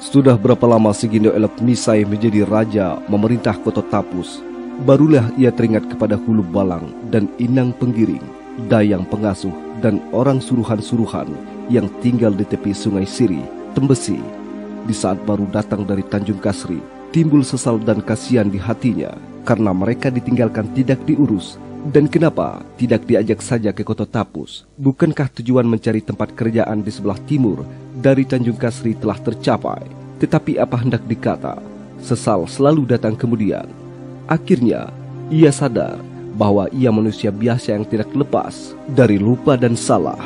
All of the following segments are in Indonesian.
Sudah berapa lama Sigindo Elok Misai menjadi raja memerintah kota Tapus? Barulah ia teringat kepada Hulu Balang dan Inang Penggiring, Dayang Pengasuh, dan orang suruhan-suruhan yang tinggal di tepi Sungai Siri, Tembesi. Di saat baru datang dari Tanjung Kasri, timbul sesal dan kasihan di hatinya karena mereka ditinggalkan tidak diurus. Dan kenapa tidak diajak saja ke kota Tapus? Bukankah tujuan mencari tempat kerjaan di sebelah timur dari Tanjung Kasri telah tercapai? Tetapi apa hendak dikata, sesal selalu datang kemudian. Akhirnya, ia sadar bahwa ia manusia biasa yang tidak lepas dari lupa dan salah.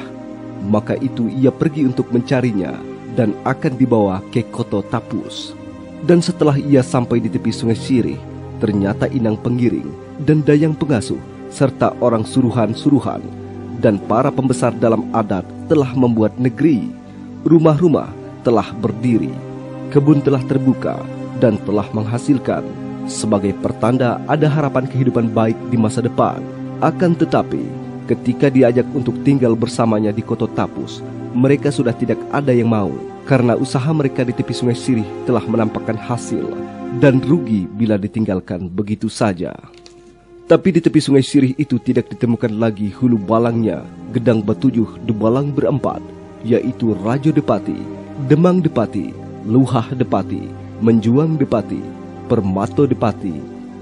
Maka itu ia pergi untuk mencarinya dan akan dibawa ke kota Tapus. Dan setelah ia sampai di tepi Sungai Sirih, ternyata Inang Penggiring dan Dayang Pengasuh serta orang suruhan-suruhan dan para pembesar dalam adat telah membuat negeri. Rumah-rumah telah berdiri, kebun telah terbuka dan telah menghasilkan, sebagai pertanda ada harapan kehidupan baik di masa depan. Akan tetapi, ketika diajak untuk tinggal bersamanya di kota Tapus, mereka sudah tidak ada yang mau, karena usaha mereka di tepi Sungai Sirih telah menampakkan hasil, dan rugi bila ditinggalkan begitu saja. Tapi di tepi Sungai Sirih itu tidak ditemukan lagi Hulu Balangnya, Gedang Batujuh Debalang berempat, yaitu Rajo Depati, Demang Depati, Luhah Depati, Menjuang Depati, Permato Depati,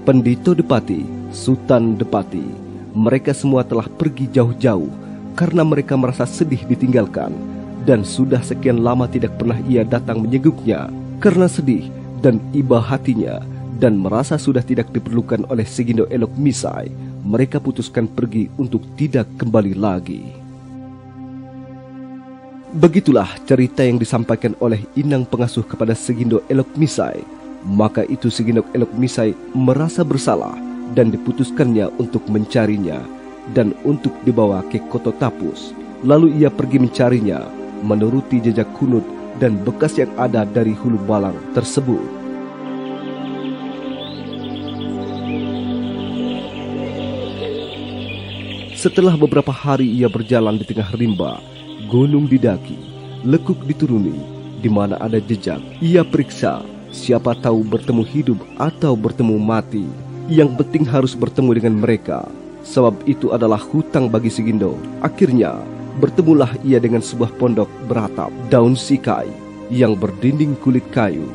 Pendito Depati, Sultan Depati. Mereka semua telah pergi jauh-jauh karena mereka merasa sedih ditinggalkan, dan sudah sekian lama tidak pernah ia datang menyeguknya. Karena sedih dan iba hatinya dan merasa sudah tidak diperlukan oleh Sigindo Elok Misai, mereka putuskan pergi untuk tidak kembali lagi. Begitulah cerita yang disampaikan oleh Inang Pengasuh kepada Sigindo Elok Misai. Maka itu Sigindo Elok Misai merasa bersalah dan diputuskannya untuk mencarinya dan untuk dibawa ke kota Tapus. Lalu ia pergi mencarinya menuruti jejak kunut dan bekas yang ada dari Hulu Balang tersebut. Setelah beberapa hari ia berjalan di tengah rimba, gunung didaki, lekuk dituruni, di mana ada jejak. Ia periksa, siapa tahu bertemu hidup atau bertemu mati. Yang penting harus bertemu dengan mereka, sebab itu adalah hutang bagi Sigindo. Akhirnya, bertemulah ia dengan sebuah pondok beratap daun sikai yang berdinding kulit kayu.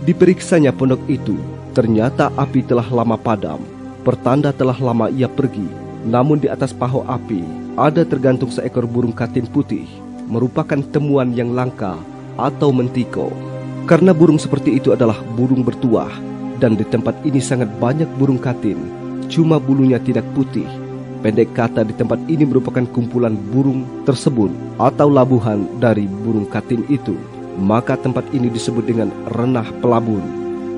Diperiksanya pondok itu, ternyata api telah lama padam, pertanda telah lama ia pergi. Namun di atas paho api, ada tergantung seekor burung katin putih, merupakan temuan yang langka atau mentiko. Karena burung seperti itu adalah burung bertuah, dan di tempat ini sangat banyak burung katin, cuma bulunya tidak putih. Pendek kata, di tempat ini merupakan kumpulan burung tersebut atau labuhan dari burung katin itu. Maka tempat ini disebut dengan Renah Pelabun.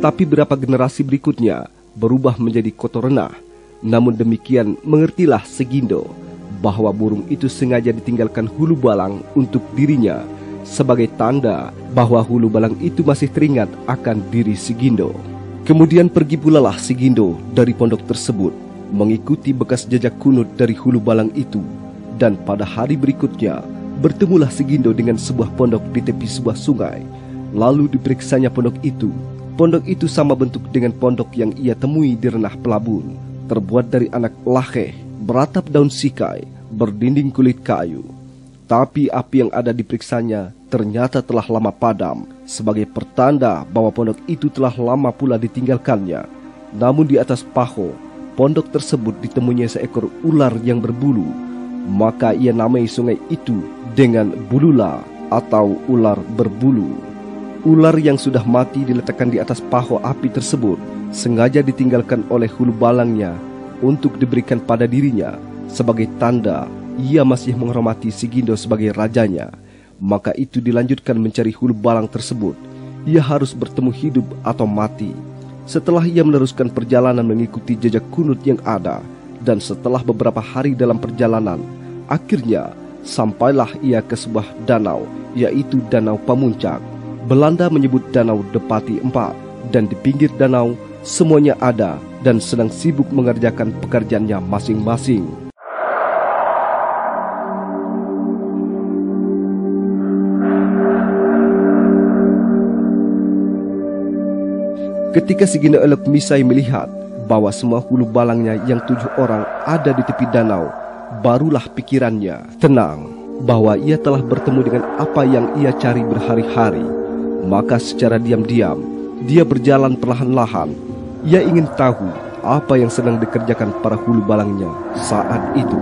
Tapi beberapa generasi berikutnya berubah menjadi Koto Renah. Namun demikian, mengertilah Sigindo bahwa burung itu sengaja ditinggalkan Hulu Balang untuk dirinya, sebagai tanda bahwa Hulu Balang itu masih teringat akan diri Sigindo. Kemudian pergi pulalah Sigindo dari pondok tersebut, mengikuti bekas jejak kunut dari Hulu Balang itu. Dan pada hari berikutnya, bertemulah Sigindo dengan sebuah pondok di tepi sebuah sungai. Lalu diperiksanya pondok itu. Pondok itu sama bentuk dengan pondok yang ia temui di Renah Pelabun, terbuat dari anak laheh, beratap daun sikai, berdinding kulit kayu. Tapi api yang ada diperiksanya ternyata telah lama padam, sebagai pertanda bahwa pondok itu telah lama pula ditinggalkannya. Namun di atas paho pondok tersebut ditemuinya seekor ular yang berbulu. Maka ia namai sungai itu dengan Bulula atau ular berbulu. Ular yang sudah mati diletakkan di atas paho api tersebut, sengaja ditinggalkan oleh Hulu Balangnya untuk diberikan pada dirinya sebagai tanda ia masih menghormati Sigindo sebagai rajanya. Maka itu dilanjutkan mencari Hulu Balang tersebut. Ia harus bertemu hidup atau mati. Setelah ia meneruskan perjalanan mengikuti jejak kunut yang ada, dan setelah beberapa hari dalam perjalanan, akhirnya sampailah ia ke sebuah danau, yaitu Danau Pamuncak. Belanda menyebut Danau Depati 4, dan di pinggir danau semuanya ada dan sedang sibuk mengerjakan pekerjaannya masing-masing. Ketika Sigindo Elok Misai melihat bahwa semua hulu balangnya yang 7 orang ada di tepi danau, barulah pikirannya tenang bahwa ia telah bertemu dengan apa yang ia cari berhari-hari. Maka secara diam-diam dia berjalan perlahan-lahan. Ia ingin tahu apa yang sedang dikerjakan para hulu balangnya saat itu.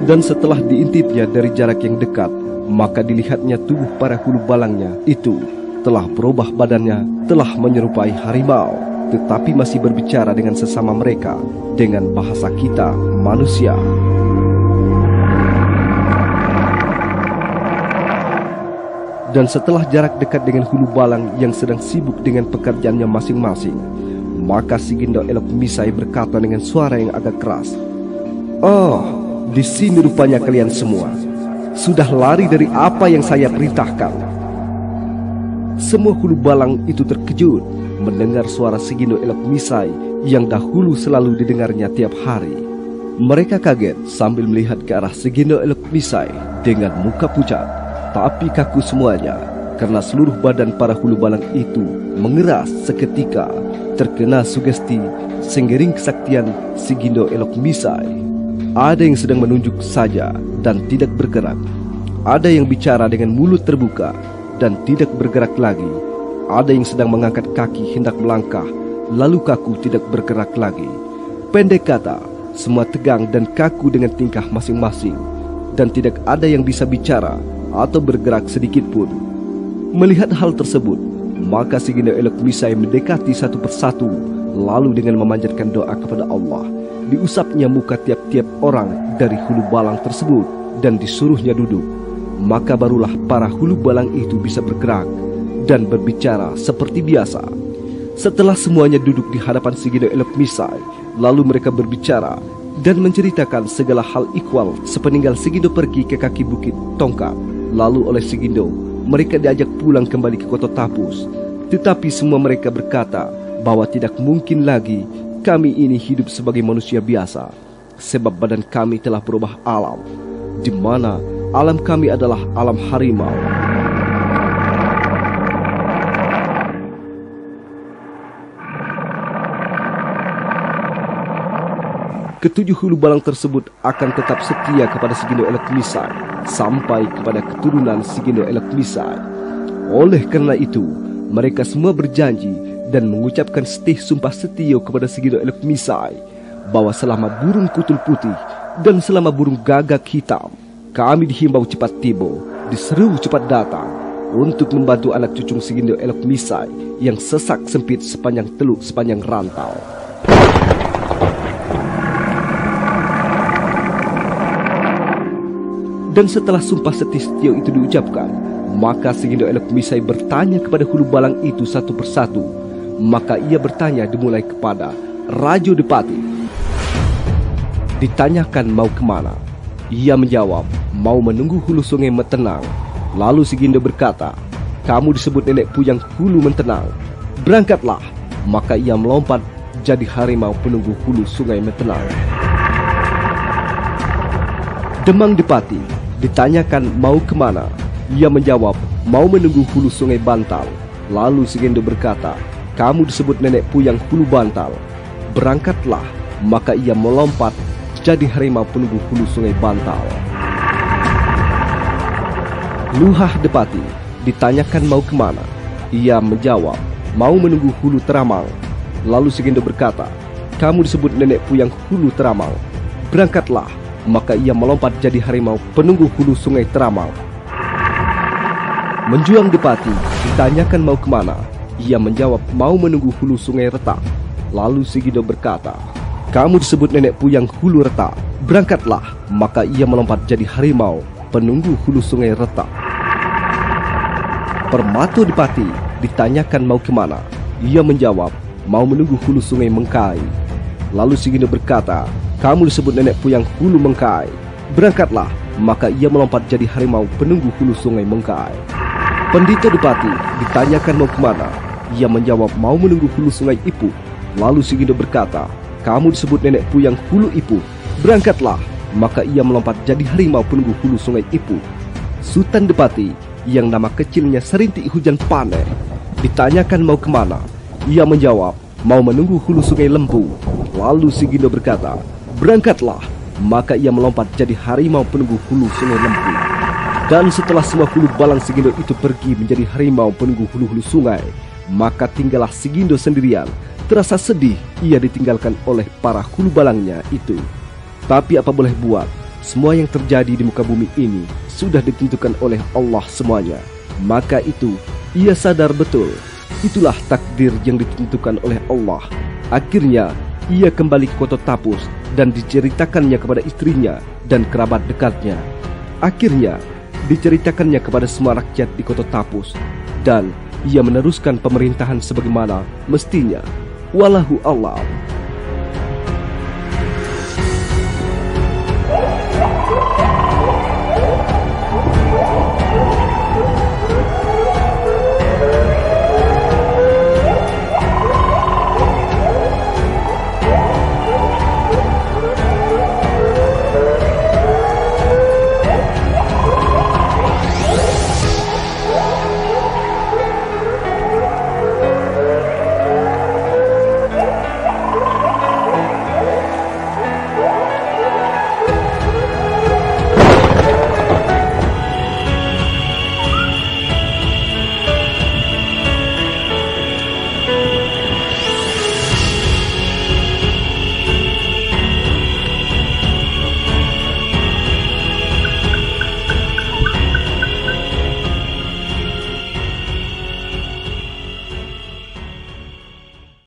Dan setelah diintipnya dari jarak yang dekat, maka dilihatnya tubuh para hulu balangnya itu telah berubah badannya, telah menyerupai harimau, tetapi masih berbicara dengan sesama mereka dengan bahasa kita manusia. Dan setelah jarak dekat dengan hulu balang yang sedang sibuk dengan pekerjaannya masing-masing, maka Sigindo Elok Misai berkata dengan suara yang agak keras, "Oh, di sini rupanya kalian semua. Sudah lari dari apa yang saya perintahkan." Semua hulu balang itu terkejut mendengar suara Sigindo Elok Misai yang dahulu selalu didengarnya tiap hari. Mereka kaget sambil melihat ke arah Sigindo Elok Misai dengan muka pucat, tapi kaku semuanya karena seluruh badan para hulu balang itu mengeras seketika terkena sugesti senggering kesaktian Sigindo Elok Misai. Ada yang sedang menunjuk saja dan tidak bergerak. Ada yang bicara dengan mulut terbuka dan tidak bergerak lagi. Ada yang sedang mengangkat kaki hendak melangkah, lalu kaku tidak bergerak lagi. Pendek kata, semua tegang dan kaku dengan tingkah masing-masing, dan tidak ada yang bisa bicara atau bergerak sedikit pun. Melihat hal tersebut, maka Sigindo Elok Misai mendekati satu persatu, lalu dengan memanjatkan doa kepada Allah, diusapnya muka tiap-tiap orang dari hulu balang tersebut dan disuruhnya duduk. Maka barulah para hulu balang itu bisa bergerak dan berbicara seperti biasa. Setelah semuanya duduk di hadapan Sigindo Elok Misai, lalu mereka berbicara dan menceritakan segala hal ikhwal sepeninggal Sigindo pergi ke kaki bukit Tongkat. Lalu oleh Sigindo, mereka diajak pulang kembali ke Kota Tapus. Tetapi semua mereka berkata bahwa tidak mungkin lagi kami ini hidup sebagai manusia biasa, sebab badan kami telah berubah alam, di mana alam kami adalah alam harimau. Ketujuh hulu balang tersebut akan tetap setia kepada Sigindo Elok Misai sampai kepada keturunan Sigindo Elok Misai. Oleh karena itu, mereka semua berjanji dan mengucapkan setih sumpah setia kepada Sigindo Elok Misai bahwa selama burung kutul putih dan selama burung gagak hitam, kami dihimbau cepat tiba, diseru cepat datang untuk membantu anak cucu Sigindo Elok Misai yang sesak sempit sepanjang teluk sepanjang rantau. Dan setelah sumpah setia itu diucapkan, maka Sigindo Elok Misai bertanya kepada hulu balang itu satu persatu. Maka ia bertanya dimulai kepada Rajo Depati. Ditanyakan mau kemana, ia menjawab mau menunggu hulu sungai Metenang. Lalu Sigindo berkata, "Kamu disebut nenek puyang hulu Metenang, berangkatlah." Maka ia melompat jadi harimau penunggu hulu sungai Metenang. Demang Depati ditanyakan mau kemana, ia menjawab mau menunggu hulu sungai Bantal. Lalu Sigindo berkata, "Kamu disebut nenek puyang hulu Bantal, berangkatlah." Maka ia melompat jadi harimau penunggu hulu sungai Bantal. Luhah Depati ditanyakan mau kemana, ia menjawab mau menunggu hulu Teramang. Lalu Sigindo berkata, "Kamu disebut nenek puyang hulu Teramang, berangkatlah." Maka ia melompat jadi harimau penunggu hulu sungai Teramang. Menjuang Depati ditanyakan mau kemana, ia menjawab mau menunggu hulu sungai Retak. Lalu Sigindo berkata, "Kamu disebut nenek puyang hulu Retak, berangkatlah." Maka ia melompat jadi harimau penunggu hulu sungai Retak. Permato Depati ditanyakan mau kemana, ia menjawab mau menunggu hulu sungai Mengkai. Lalu Sigindo berkata, "Kamu disebut nenek puyang hulu Mengkai, berangkatlah." Maka ia melompat jadi harimau penunggu hulu sungai Mengkai. Pendito Depati ditanyakan mau kemana, ia menjawab mau menunggu hulu sungai Ipuk. Lalu Sigindo berkata, "Kamu disebut nenek puyang hulu Ipuk, berangkatlah." Maka ia melompat jadi harimau penunggu hulu sungai Ipuk. Sultan Depati yang nama kecilnya Serintik Hujan Paneh. Ditanyakan mau kemana, ia menjawab mau menunggu hulu sungai Lembu. Lalu Si Gindo berkata, berangkatlah. Maka ia melompat jadi harimau penunggu hulu sungai Lembu. Dan setelah semua hulu balang Si Gindo itu pergi menjadi harimau penunggu hulu-hulu sungai, maka tinggallah Si Gindo sendirian. Terasa sedih ia ditinggalkan oleh para hulu balangnya itu. Tapi apa boleh buat, semua yang terjadi di muka bumi ini sudah ditentukan oleh Allah semuanya. Maka itu ia sadar betul, itulah takdir yang ditentukan oleh Allah. Akhirnya ia kembali ke kota Tapus dan diceritakannya kepada istrinya dan kerabat dekatnya. Akhirnya diceritakannya kepada semua rakyat di kota Tapus, dan ia meneruskan pemerintahan sebagaimana mestinya. Wallahu a'lam.